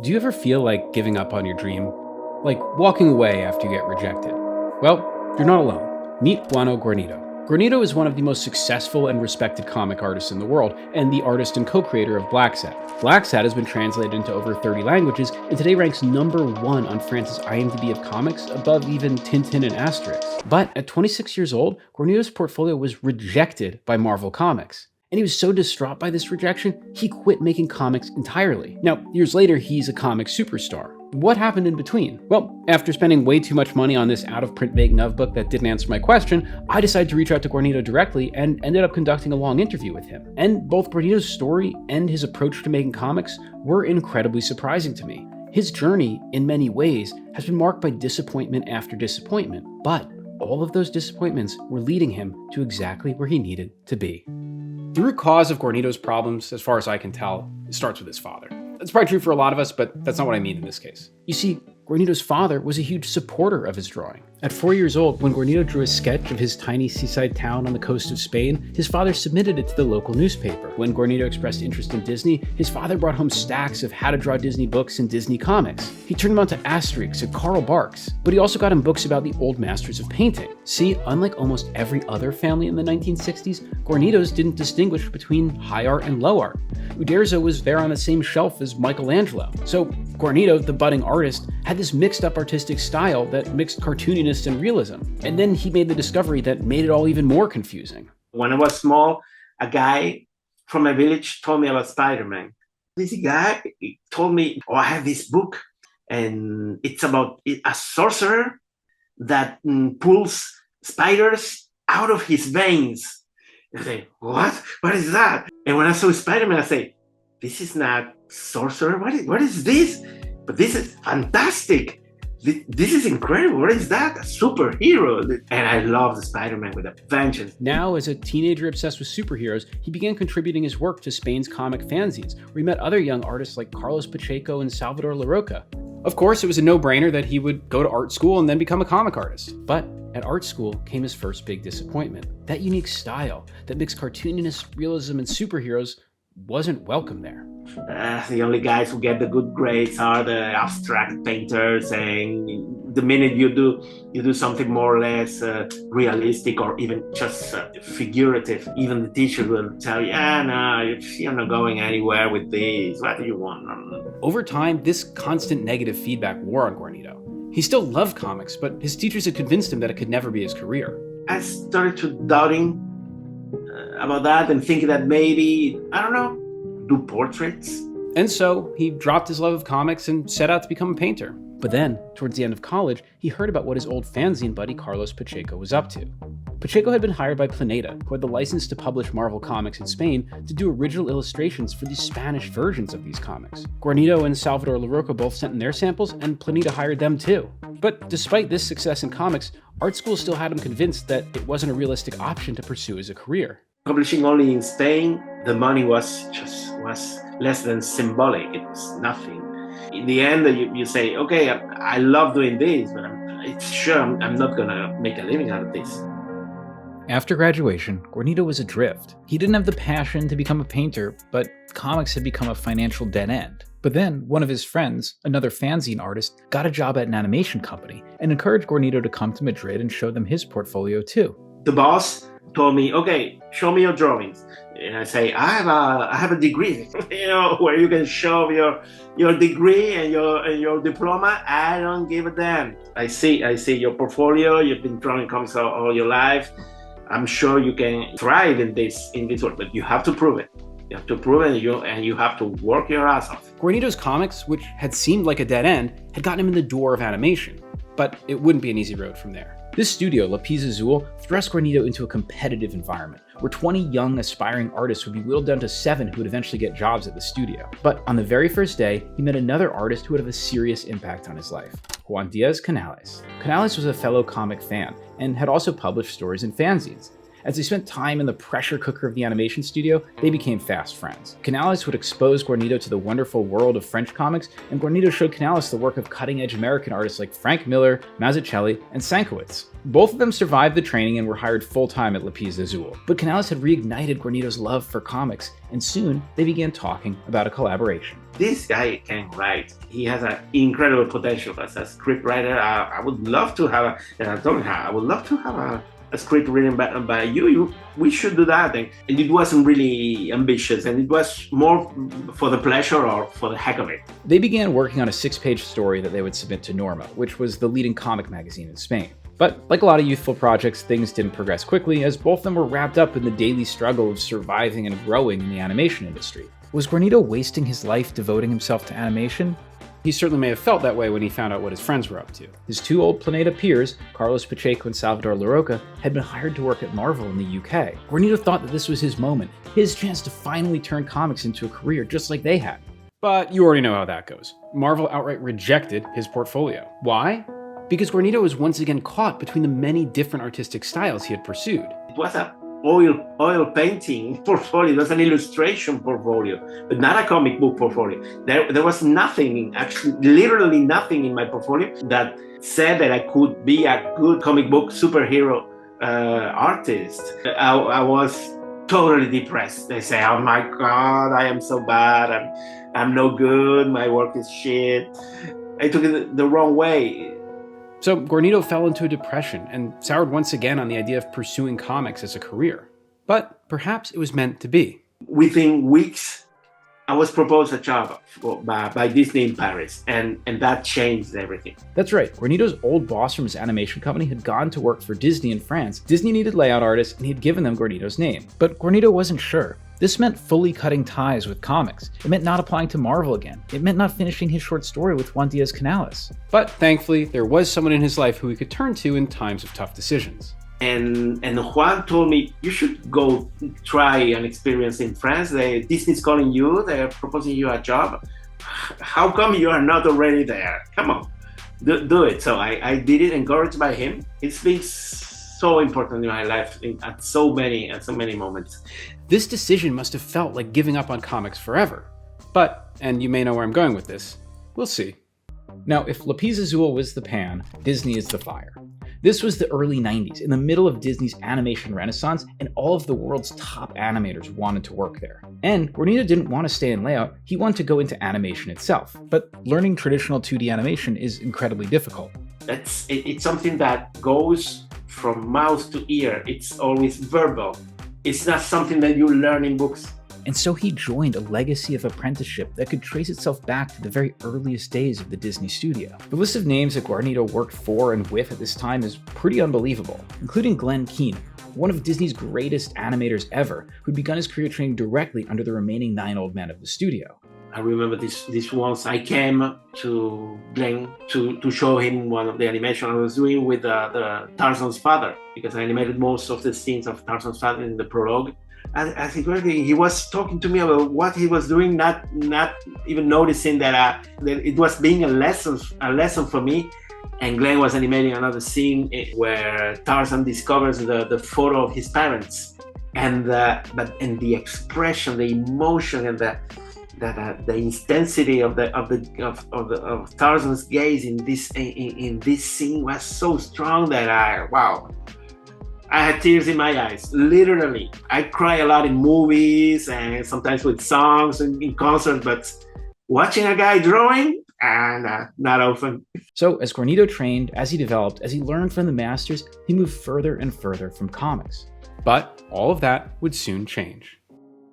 Do you ever feel like giving up on your dream? Like walking away after you get rejected? Well, you're not alone. Meet Juan Guarnido. Guarnido is one of the most successful and respected comic artists in the world, and the artist and co-creator of Blacksad. Blacksad has been translated into over 30 languages, and today ranks #1 on France's IMDb of comics, above even Tintin and Asterix. But at 26 years old, Guarnido's portfolio was rejected by Marvel Comics. And he was so distraught by this rejection, he quit making comics entirely. Now, years later, he's a comic superstar. What happened in between? Well, after spending way too much money on this out-of-print making-of book that didn't answer my question, I decided to reach out to Guarnido directly and ended up conducting a long interview with him. And both Guarnido's story and his approach to making comics were incredibly surprising to me. His journey, in many ways, has been marked by disappointment after disappointment, but all of those disappointments were leading him to exactly where he needed to be. The root cause of Guarnido's problems, as far as I can tell, starts with his father. That's probably true for a lot of us, but that's not what I mean in this case. You see, Guarnido's father was a huge supporter of his drawing. At 4 years old, when Guarnido drew a sketch of his tiny seaside town on the coast of Spain, his father submitted it to the local newspaper. When Guarnido expressed interest in Disney, his father brought home stacks of how to draw Disney books and Disney comics. He turned him on to Asterix and Karl Barks, but he also got him books about the old masters of painting. See, unlike almost every other family in the 1960s, Guarnido's didn't distinguish between high art and low art. Uderzo was there on the same shelf as Michelangelo. So Guarnido, the budding artist, had this mixed up artistic style that mixed cartooniness and realism. And then he made the discovery that made it all even more confusing. When I was small, a guy from my village told me about Spider-Man. This guy told me, I have this book, and it's about a sorcerer that pulls spiders out of his veins. I say, what? What is that? And when I saw Spider-Man, I say, this is not sorcerer. What is this? But this is fantastic. This is incredible. What is that? A superhero. And I love the Spider-Man with a vengeance. Now, as a teenager obsessed with superheroes, he began contributing his work to Spain's comic fanzines, where he met other young artists like Carlos Pacheco and Salvador Larroca. Of course, it was a no-brainer that he would go to art school and then become a comic artist. But at art school came his first big disappointment. That unique style that mixed cartooniness, realism, and superheroes wasn't welcome there. The only guys who get the good grades are the abstract painters, and the minute you do something more or less realistic or even just figurative, even the teacher will tell you, no, you're not going anywhere with this. What do you want? Over time, this constant negative feedback wore on Guarnido. He still loved comics, but his teachers had convinced him that it could never be his career. I started to doubting about that and thinking that maybe, I don't know, do portraits. And so he dropped his love of comics and set out to become a painter. But then, towards the end of college, he heard about what his old fanzine buddy Carlos Pacheco was up to. Pacheco had been hired by Planeta, who had the license to publish Marvel Comics in Spain, to do original illustrations for the Spanish versions of these comics. Guarnido and Salvador Larroca both sent in their samples, and Planeta hired them too. But despite this success in comics, art school still had him convinced that it wasn't a realistic option to pursue as a career. Publishing only in Spain, the money was less than symbolic. It was nothing. In the end, you say, okay, I love doing this, but I'm not gonna make a living out of this. After graduation, Guarnido was adrift. He didn't have the passion to become a painter, but comics had become a financial dead end. But then, one of his friends, another fanzine artist, got a job at an animation company and encouraged Guarnido to come to Madrid and show them his portfolio too. The boss told me, okay, show me your drawings. And I say, I have a degree, where you can show your degree and your diploma. I don't give a damn. I see your portfolio. You've been drawing comics all your life. I'm sure you can thrive in this work, but you have to prove it. You have to prove it, and you have to work your ass off. Guarnido's comics, which had seemed like a dead end, had gotten him in the door of animation, but it wouldn't be an easy road from there. This studio, Lapis Azul, thrust Guarnido into a competitive environment, where 20 young, aspiring artists would be whittled down to 7 who would eventually get jobs at the studio. But on the very first day, he met another artist who would have a serious impact on his life, Juan Diaz Canales. Canales was a fellow comic fan, and had also published stories in fanzines. As they spent time in the pressure cooker of the animation studio, they became fast friends. Canales would expose Guarnido to the wonderful world of French comics, and Guarnido showed Canales the work of cutting-edge American artists like Frank Miller, Mazzucchelli, and Sankiewicz. Both of them survived the training and were hired full-time at Lapis Lazuli. But Canales had reignited Guarnido's love for comics, and soon they began talking about a collaboration. This guy can write. He has an incredible potential as a scriptwriter. I would love to have I would love to have a script written by you. We should do that. And it wasn't really ambitious, and it was more for the pleasure or for the heck of it. They began working on a 6-page story that they would submit to Norma, which was the leading comic magazine in Spain. But like a lot of youthful projects, things didn't progress quickly, as both of them were wrapped up in the daily struggle of surviving and growing in the animation industry. Was Guarnido wasting his life devoting himself to animation? He certainly may have felt that way when he found out what his friends were up to. His 2 old Planeta peers, Carlos Pacheco and Salvador Larroca, had been hired to work at Marvel in the UK. Guarnido thought that this was his moment, his chance to finally turn comics into a career just like they had. But you already know how that goes. Marvel outright rejected his portfolio. Why? Because Guarnido was once again caught between the many different artistic styles he had pursued. It was a oil painting portfolio. It was an illustration portfolio, but not a comic book portfolio. There was nothing, actually literally nothing in my portfolio that said that I could be a good comic book superhero artist. I was totally depressed. They say, oh my God, I am so bad. I'm no good. My work is shit. I took it the wrong way. So Guarnido fell into a depression and soured once again on the idea of pursuing comics as a career. But perhaps it was meant to be. Within weeks, I was proposed a job by Disney in Paris, and that changed everything. That's right. Guarnido's old boss from his animation company had gone to work for Disney in France. Disney needed layout artists, and he had given them Guarnido's name. But Guarnido wasn't sure. This meant fully cutting ties with comics. It meant not applying to Marvel again. It meant not finishing his short story with Juan Diaz Canales. But thankfully, there was someone in his life who he could turn to in times of tough decisions. And Juan told me, you should go try an experience in France. Disney's calling you, they're proposing you a job. How come you are not already there? Come on, do it. So I did it, encouraged by him. It's been so important in my life at so many moments. This decision must have felt like giving up on comics forever. But, and you may know where I'm going with this, we'll see. Now, if Lapis Lazuli was the pan, Disney is the fire. This was the early 90s, in the middle of Disney's animation renaissance, and all of the world's top animators wanted to work there. And Guarnido didn't want to stay in layout, he wanted to go into animation itself. But learning traditional 2D animation is incredibly difficult. It's something that goes from mouth to ear. It's always verbal. It's not something that you learn in books. And so he joined a legacy of apprenticeship that could trace itself back to the very earliest days of the Disney studio. The list of names that Guarnido worked for and with at this time is pretty unbelievable, including Glenn Keane, one of Disney's greatest animators ever, who'd begun his career training directly under the remaining 9 old men of the studio. I remember this once I came to Glenn to show him one of the animation I was doing with the Tarzan's father, because I animated most of the scenes of Tarzan's father in the prologue. As he was talking to me about what he was doing, not even noticing that it was being a lesson for me. And Glenn was animating another scene where Tarzan discovers the photo of his parents, and the expression, the emotion, and the intensity of Tarzan's gaze in this scene was so strong that I had tears in my eyes, literally. I cry a lot in movies and sometimes with songs and in concerts, but watching a guy drawing, not often. So as Guarnido trained, as he developed, as he learned from the masters, he moved further and further from comics. But all of that would soon change.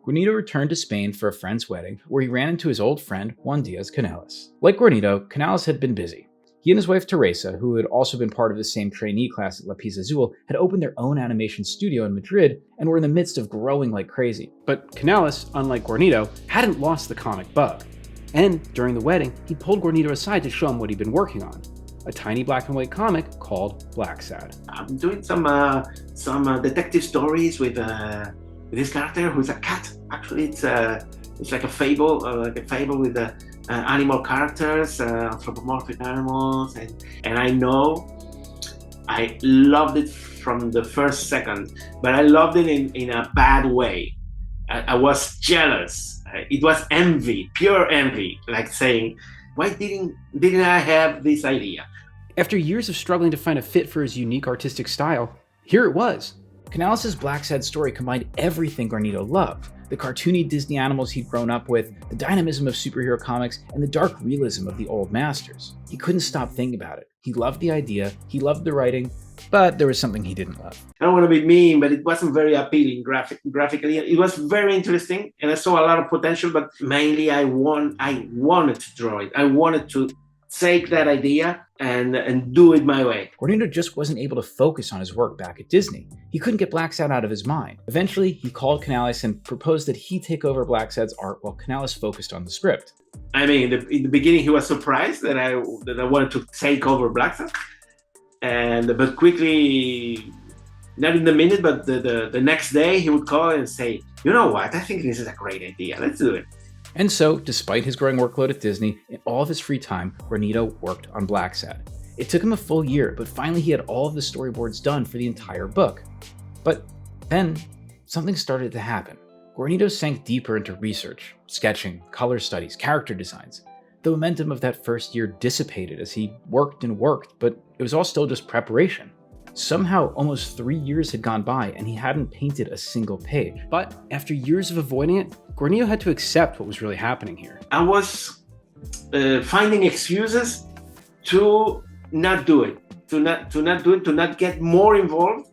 Guarnido returned to Spain for a friend's wedding, where he ran into his old friend Juan Diaz Canales. Like Guarnido, Canales had been busy. He and his wife Teresa, who had also been part of the same trainee class at Lapis Lazuli, had opened their own animation studio in Madrid and were in the midst of growing like crazy. But Canales, unlike Guarnido, hadn't lost the comic bug. And during the wedding, he pulled Guarnido aside to show him what he'd been working on, a tiny black and white comic called Blacksad. I'm doing some detective stories with this character who's a cat. Actually, it's like a fable with animal characters, anthropomorphic animals, and I know I loved it from the first second, but I loved it in a bad way. I was jealous. It was envy, pure envy, like saying, why didn't I have this idea? After years of struggling to find a fit for his unique artistic style, here it was. Canales' Blacksad story combined everything Guarnido loved: the cartoony Disney animals he'd grown up with, the dynamism of superhero comics, and the dark realism of the old masters. He couldn't stop thinking about it. He loved the idea, he loved the writing, but there was something he didn't love. I don't want to be mean, but it wasn't very appealing graphically. It was very interesting, and I saw a lot of potential, but mainly I wanted to draw it. I wanted to take that idea and do it my way. Guarnido just wasn't able to focus on his work back at Disney. He couldn't get Blacksad out of his mind. Eventually, he called Canales and proposed that he take over Blacksad's art while Canales focused on the script. I mean, in the beginning, he was surprised that I wanted to take over Blacksad, but quickly, not in the minute, but the next day, he would call and say, "You know what? I think this is a great idea. Let's do it." And so, despite his growing workload at Disney, in all of his free time, Guarnido worked on Blacksad. It took him a full year, but finally he had all of the storyboards done for the entire book. But then, something started to happen. Guarnido sank deeper into research, sketching, color studies, character designs. The momentum of that first year dissipated as he worked and worked, but it was all still just preparation. Somehow, almost 3 years had gone by and he hadn't painted a single page. But after years of avoiding it, Guarnido had to accept what was really happening here. I was finding excuses to not do it, to not get more involved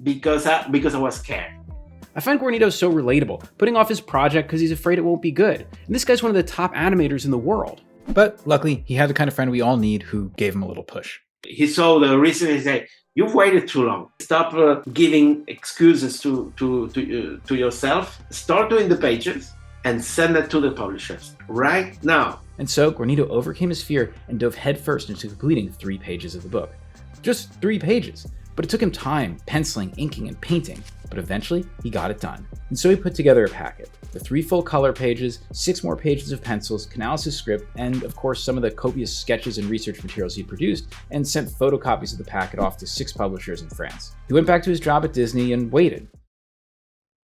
because I was scared. I find Guarnido so relatable, putting off his project because he's afraid it won't be good. And this guy's one of the top animators in the world. But luckily, he had the kind of friend we all need who gave him a little push. He saw the reason and said, "You've waited too long. Stop giving excuses to yourself. Start doing the pages and send it to the publishers right now." And so Guarnido overcame his fear and dove headfirst into completing 3 pages of the book. Just 3 pages. But it took him time, penciling, inking, and painting. But eventually, he got it done. And so he put together a packet. The 3 full color pages, 6 more pages of pencils, Canales' script, and of course some of the copious sketches and research materials he produced, and sent photocopies of the packet off to 6 publishers in France. He went back to his job at Disney and waited.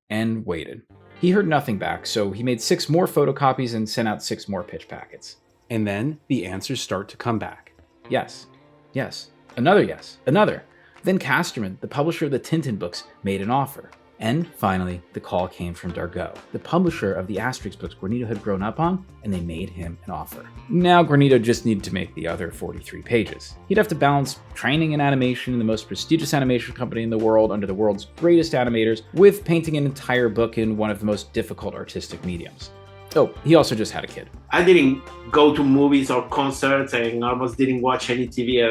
And waited. He heard nothing back, so he made 6 more photocopies and sent out 6 more pitch packets. And then the answers start to come back. Yes. Yes. Another yes. Another. Then Casterman, the publisher of the Tintin books, made an offer. And finally, the call came from Dargaud, the publisher of the Asterix books Guarnido had grown up on, and they made him an offer. Now Guarnido just needed to make the other 43 pages. He'd have to balance training in animation in the most prestigious animation company in the world under the world's greatest animators with painting an entire book in one of the most difficult artistic mediums. Oh, he also just had a kid. I didn't go to movies or concerts and almost didn't watch any TV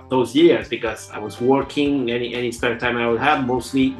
those years because I was working. Any spare time I would have, mostly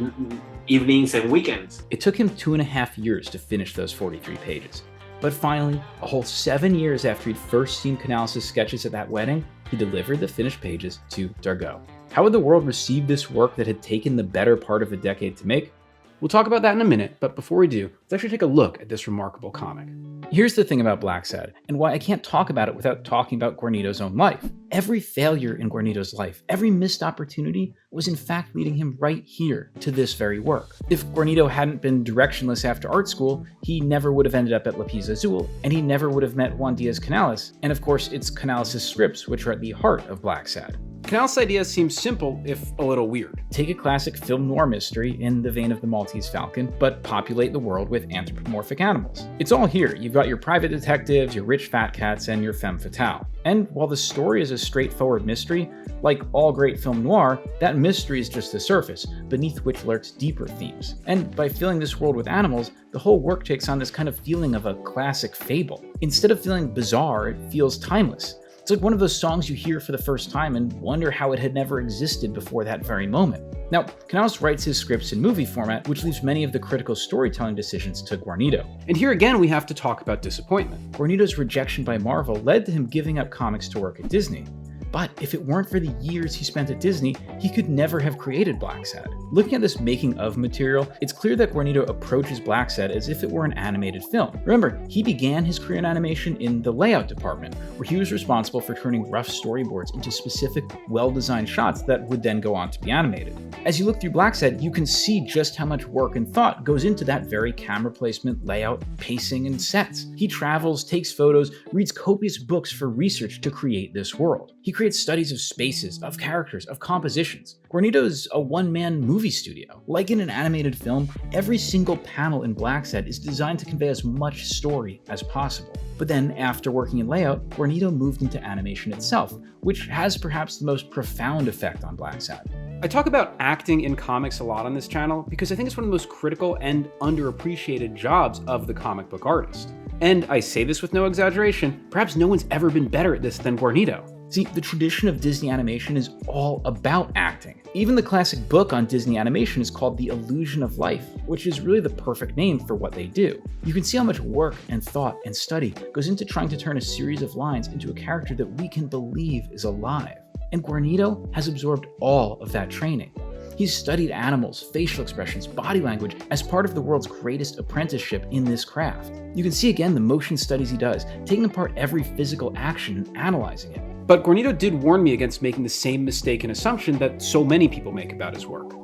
evenings and weekends. It took him 2.5 years to finish those 43 pages. But finally, a whole 7 years after he'd first seen Canales' sketches at that wedding, he delivered the finished pages to Dargaud. How would the world receive this work that had taken the better part of a decade to make? We'll talk about that in a minute, but before we do, let's actually take a look at this remarkable comic. Here's the thing about Blacksad, and why I can't talk about it without talking about Guarnido's own life. Every failure in Guarnido's life, every missed opportunity, was in fact leading him right here to this very work. If Guarnido hadn't been directionless after art school, he never would have ended up at Lapis Azul, and he never would have met Juan Diaz-Canales. And of course, it's Canales' scripts which are at the heart of Blacksad. Canales' idea seems simple, if a little weird. Take a classic film noir mystery in the vein of The Maltese Falcon, but populate the world with anthropomorphic animals. It's all here. You've got your private detectives, your rich fat cats, and your femme fatale. And while the story is a straightforward mystery, like all great film noir, that mystery is just the surface, beneath which lurks deeper themes. And by filling this world with animals, the whole work takes on this kind of feeling of a classic fable. Instead of feeling bizarre, it feels timeless. It's like one of those songs you hear for the first time and wonder how it had never existed before that very moment. Now, Canales writes his scripts in movie format, which leaves many of the critical storytelling decisions to Guarnido. And here again, we have to talk about disappointment. Guarnido's rejection by Marvel led to him giving up comics to work at Disney. But if it weren't for the years he spent at Disney, he could never have created Blacksad. Looking at this making of material, it's clear that Guarnido approaches Blacksad as if it were an animated film. Remember, he began his career in animation in the layout department, where he was responsible for turning rough storyboards into specific, well-designed shots that would then go on to be animated. As you look through Blacksad, you can see just how much work and thought goes into that very camera placement, layout, pacing, and sets. He travels, takes photos, reads copious books for research to create this world. He creates studies of spaces, of characters, of compositions. Guarnido is a one-man movie studio. Like in an animated film, every single panel in Blacksad is designed to convey as much story as possible. But then, after working in layout, Guarnido moved into animation itself, which has perhaps the most profound effect on Blacksad. I talk about acting in comics a lot on this channel because I think it's one of the most critical and underappreciated jobs of the comic book artist. And I say this with no exaggeration, perhaps no one's ever been better at this than Guarnido. See, the tradition of Disney animation is all about acting. Even the classic book on Disney animation is called The Illusion of Life, which is really the perfect name for what they do. You can see how much work and thought and study goes into trying to turn a series of lines into a character that we can believe is alive. And Guarnido has absorbed all of that training. He's studied animals, facial expressions, body language as part of the world's greatest apprenticeship in this craft. You can see again the motion studies he does, taking apart every physical action and analyzing it. But Guarnido did warn me against making the same mistake and assumption that so many people make about his work.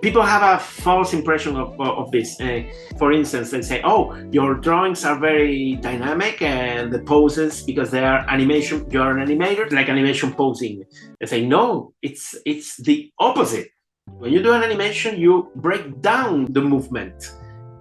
People have a false impression of this. For instance, they say, oh, your drawings are very dynamic and the poses, because they are animation, you're an animator, like animation posing. They say, no, it's the opposite. When you do an animation, you break down the movement.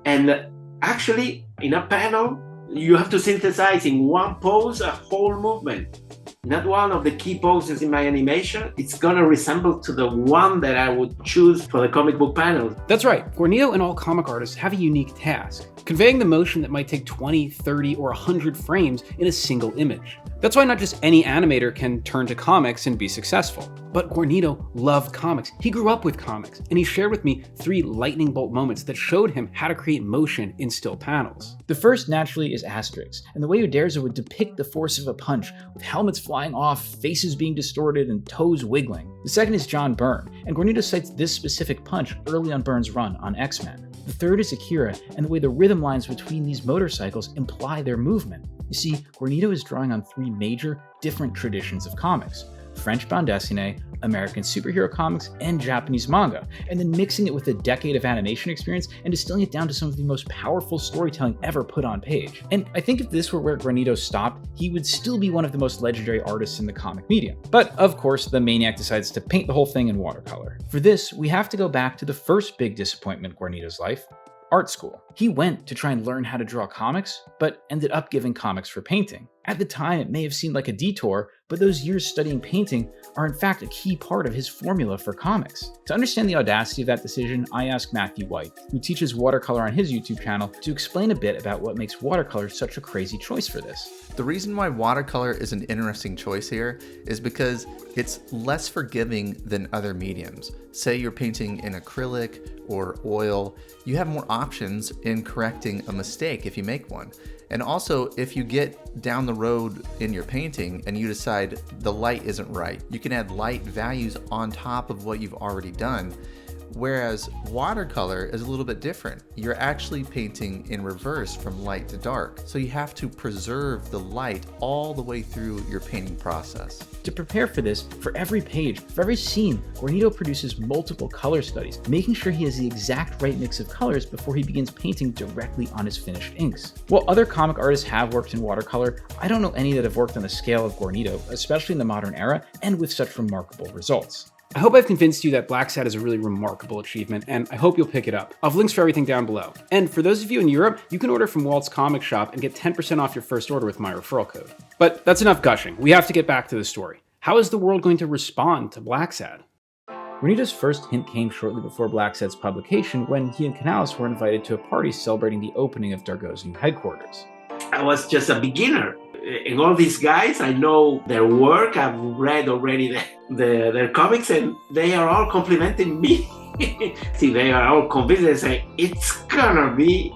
And actually, in a panel, you have to synthesize in one pose a whole movement. Not one of the key poses in my animation, it's gonna resemble to the one that I would choose for the comic book panel. That's right, Guarnido and all comic artists have a unique task, conveying the motion that might take 20, 30, or 100 frames in a single image. That's why not just any animator can turn to comics and be successful. But Guarnido loved comics. He grew up with comics, and he shared with me 3 lightning bolt moments that showed him how to create motion in still panels. The first, naturally, is Asterix, and the way Uderzo would depict the force of a punch, with helmets flying off, faces being distorted, and toes wiggling. The second is John Byrne, and Guarnido cites this specific punch early on Byrne's run on X-Men. The third is Akira, and the way the rhythm lines between these motorcycles imply their movement. You see, Guarnido is drawing on 3 major, different traditions of comics: French bande dessinée, American superhero comics, and Japanese manga, and then mixing it with a decade of animation experience and distilling it down to some of the most powerful storytelling ever put on page. And I think if this were where Guarnido stopped, he would still be one of the most legendary artists in the comic medium. But of course, the maniac decides to paint the whole thing in watercolor. For this, we have to go back to the first big disappointment in Guarnido's life: art school. He went to try and learn how to draw comics, but ended up giving comics for painting. At the time, it may have seemed like a detour, but those years studying painting are in fact a key part of his formula for comics. To understand the audacity of that decision, I asked Matthew White, who teaches watercolor on his YouTube channel, to explain a bit about what makes watercolor such a crazy choice for this. The reason why watercolor is an interesting choice here is because it's less forgiving than other mediums. Say you're painting in acrylic or oil, you have more options in correcting a mistake if you make one. And also, if you get down the road in your painting and you decide the light isn't right, you can add light values on top of what you've already done. Whereas watercolor is a little bit different. You're actually painting in reverse from light to dark. So you have to preserve the light all the way through your painting process. To prepare for this, for every page, for every scene, Guarnido produces multiple color studies, making sure he has the exact right mix of colors before he begins painting directly on his finished inks. While other comic artists have worked in watercolor, I don't know any that have worked on the scale of Guarnido, especially in the modern era, and with such remarkable results. I hope I've convinced you that Blacksad is a really remarkable achievement, and I hope you'll pick it up. I'll have links for everything down below. And for those of you in Europe, you can order from Walt's comic shop and get 10% off your first order with my referral code. But that's enough gushing. We have to get back to the story. How is the world going to respond to Blacksad? Guarnido's first hint came shortly before Blacksad's publication, when he and Canales were invited to a party celebrating the opening of Dargaud's new headquarters. I was just a beginner. And all these guys, I know their work, I've read already their comics, and they are all complimenting me. See, they are all convinced. They say, it's gonna be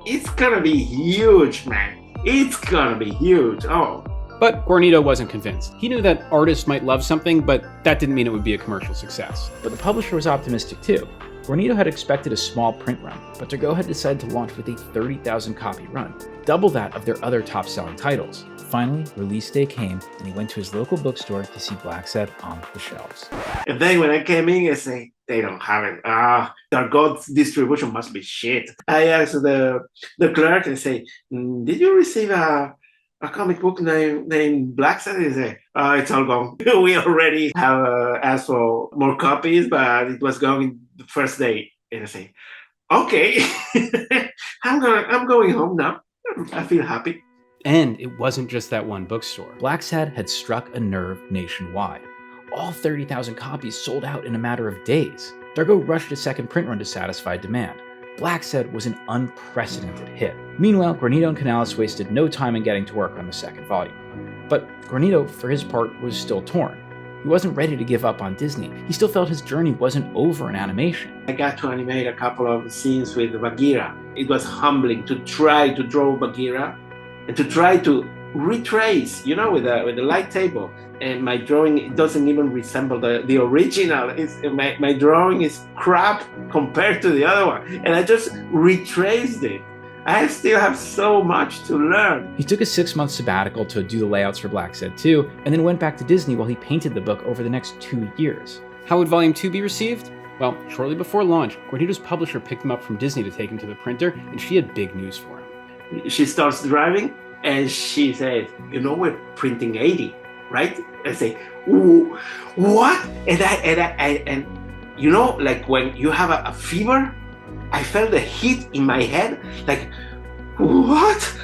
huge, man. It's gonna be huge. Oh, But Guarnido wasn't convinced. He knew that artists might love something, but that didn't mean it would be a commercial success. But the publisher was optimistic too. Guarnido had expected a small print run, but Dargaud had decided to launch with a 30,000 copy run, double that of their other top-selling titles. Finally, release day came, and he went to his local bookstore to see Blacksad on the shelves. And then when I came in, I say, they don't have it. Dargaud's distribution must be shit. I asked the clerk and say, did you receive a comic book named Blacksad? He say, it's all gone. We already have asked for more copies, but it was gone the first day. And I say, okay, I'm going home now. I feel happy. And it wasn't just that one bookstore. Blacksad had struck a nerve nationwide. All 30,000 copies sold out in a matter of days. Dargaud rushed a second print run to satisfy demand. Blacksad was an unprecedented hit. Meanwhile, Guarnido and Canales wasted no time in getting to work on the second volume. But Guarnido, for his part, was still torn. He wasn't ready to give up on Disney. He still felt his journey wasn't over in animation. I got to animate a couple of scenes with Bagheera. It was humbling to try to draw Bagheera and to try to retrace, with the light table. And my drawing doesn't even resemble the original. My drawing is crap compared to the other one. And I just retraced it. I still have so much to learn. He took a 6-month sabbatical to do the layouts for Blacksad 2, and then went back to Disney while he painted the book over the next 2 years. How would Volume 2 be received? Well, shortly before launch, Guarnido's publisher picked him up from Disney to take him to the printer, and she had big news for him. She starts driving, and she says, we're printing 80, right? I say, ooh, what? And like when you have a fever, I felt the heat in my head, like, what?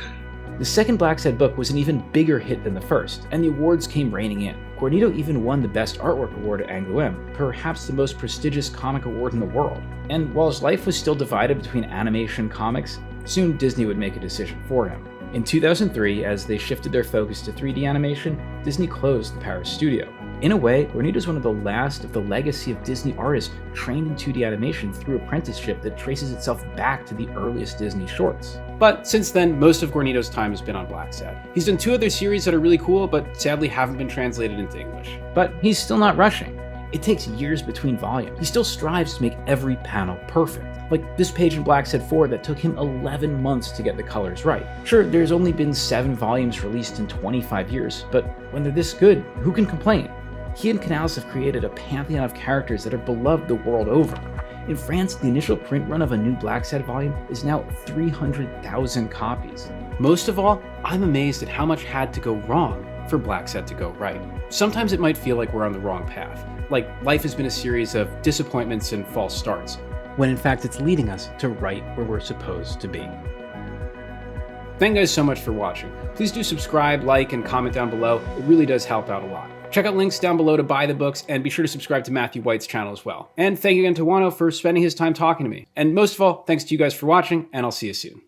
The second Blacksad book was an even bigger hit than the first, and the awards came raining in. Guarnido even won the Best Artwork Award at Angoulême, perhaps the most prestigious comic award in the world. And while his life was still divided between animation and comics, soon Disney would make a decision for him. In 2003, as they shifted their focus to 3D animation, Disney closed the Paris studio. In a way, Guarnido is one of the last of the legacy of Disney artists trained in 2D animation through apprenticeship that traces itself back to the earliest Disney shorts. But since then, most of Guarnido's time has been on Blacksad. He's done 2 other series that are really cool, but sadly haven't been translated into English. But he's still not rushing. It takes years between volumes. He still strives to make every panel perfect. Like this page in Blacksad 4 that took him 11 months to get the colors right. Sure, there's only been 7 volumes released in 25 years, but when they're this good, who can complain? He and Canales have created a pantheon of characters that are beloved the world over. In France, the initial print run of a new Blacksad volume is now 300,000 copies. Most of all, I'm amazed at how much had to go wrong for Blacksad to go right. Sometimes it might feel like we're on the wrong path, like life has been a series of disappointments and false starts, when in fact it's leading us to right where we're supposed to be. Thank you guys so much for watching. Please do subscribe, like, and comment down below. It really does help out a lot. Check out links down below to buy the books, and be sure to subscribe to Matthew White's channel as well. And thank you again to Wano for spending his time talking to me. And most of all, thanks to you guys for watching, and I'll see you soon.